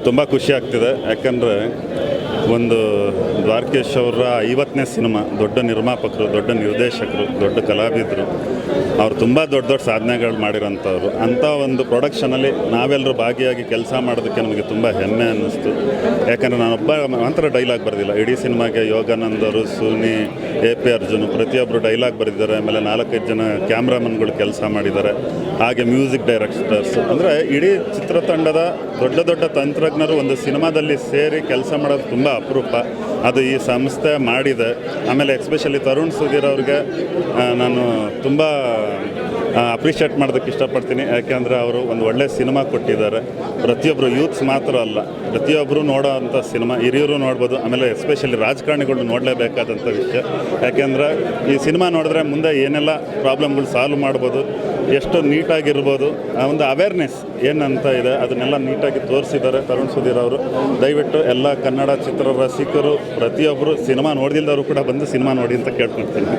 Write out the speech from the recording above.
ತುಂಬ ಖುಷಿ ಆಗ್ತಿದೆ. ಯಾಕಂದರೆ ಒಂದು ದ್ವಾರಕೀಶ್ ಅವರ 50ನೇ ಸಿನಿಮಾ, ದೊಡ್ಡ ನಿರ್ಮಾಪಕರು, ದೊಡ್ಡ ನಿರ್ದೇಶಕರು, ದೊಡ್ಡ ಕಲಾವಿದರು, ಅವ್ರು ತುಂಬ ದೊಡ್ಡ ದೊಡ್ಡ ಸಾಧನೆಗಳು ಮಾಡಿರೋಂಥವ್ರು. ಅಂಥ ಒಂದು ಪ್ರೊಡಕ್ಷನಲ್ಲಿ ನಾವೆಲ್ಲರೂ ಭಾಗಿಯಾಗಿ ಕೆಲಸ ಮಾಡೋದಕ್ಕೆ ನಮಗೆ ತುಂಬ ಹೆಮ್ಮೆ ಅನ್ನಿಸ್ತು. ಯಾಕಂದರೆ ನಾನೊಬ್ಬ ಮಾತ್ರ ಡೈಲಾಗ್ ಬರೆದಿಲ್ಲ. ಇಡೀ ಸಿನಿಮಾಗೆ ಯೋಗಾನಂದ್ ಅವರು, ಸುನಿ, AP ಅರ್ಜುನ್ ಪ್ರತಿಯೊಬ್ಬರು ಡೈಲಾಗ್ ಬರೆದಿದ್ದಾರೆ. ಆಮೇಲೆ 4-5 ಜನ ಕ್ಯಾಮ್ರಾಮನ್ಗಳು ಕೆಲಸ ಮಾಡಿದ್ದಾರೆ. ಹಾಗೆ ಮ್ಯೂಸಿಕ್ ಡೈರೆಕ್ಟರ್ಸ್, ಅಂದರೆ ಇಡೀ ಚಿತ್ರತಂಡದ ದೊಡ್ಡ ದೊಡ್ಡ ತಂತ್ರಜ್ಞರು ಒಂದು ಸಿನಿಮಾದಲ್ಲಿ ಸೇರಿ ಕೆಲಸ ಮಾಡೋದು ತುಂಬ ಅಪರೂಪ. ಅದು ಈ ಸಂಸ್ಥೆ ಮಾಡಿದೆ. ಆಮೇಲೆ ಎಸ್ಪೆಷಲಿ ತರುಣ್ ಸುಧೀರ್ ಅವ್ರಿಗೆ ನಾನು ತುಂಬ ಅಪ್ರಿಷಿಯೇಟ್ ಮಾಡೋದಕ್ಕೆ ಇಷ್ಟಪಡ್ತೀನಿ. ಯಾಕೆಂದರೆ ಅವರು ಒಂದು ಒಳ್ಳೆಯ ಸಿನಿಮಾ ಕೊಟ್ಟಿದ್ದಾರೆ. ಪ್ರತಿಯೊಬ್ಬರು ಯೂತ್ಸ್ ಮಾತ್ರ ಅಲ್ಲ, ಪ್ರತಿಯೊಬ್ಬರು ನೋಡೋ ಅಂಥ ಸಿನಿಮಾ, ಹಿರಿಯರು ನೋಡ್ಬೋದು. ಆಮೇಲೆ ಎಸ್ಪೆಷಲಿ ರಾಜಕಾರಣಿಗಳು ನೋಡಲೇಬೇಕಾದಂಥ ವಿಷಯ. ಯಾಕೆಂದರೆ ಈ ಸಿನಿಮಾ ನೋಡಿದ್ರೆ ಮುಂದೆ ಏನೆಲ್ಲ ಪ್ರಾಬ್ಲಮ್ಗಳು ಸಾಲ್ವ್ ಮಾಡ್ಬೋದು, ಎಷ್ಟು ನೀಟಾಗಿರ್ಬೋದು, ಒಂದು ಅವೇರ್ನೆಸ್ ಏನಂತ ಇದೆ ಅದನ್ನೆಲ್ಲ ನೀಟಾಗಿ ತೋರಿಸಿದ್ದಾರೆ ತರುಣ್ ಸುಧೀರ್ ಅವರು. ದಯವಿಟ್ಟು ಎಲ್ಲ ಕನ್ನಡ ಚಿತ್ರರಸಿಕರು ಪ್ರತಿಯೊಬ್ಬರು ಸಿನಿಮಾ ನೋಡಿಲ್ದವರು ಕೂಡ ಬಂದು ಸಿನಿಮಾ ನೋಡಿ ಅಂತ ಕೇಳ್ಕೊಳ್ತೀನಿ.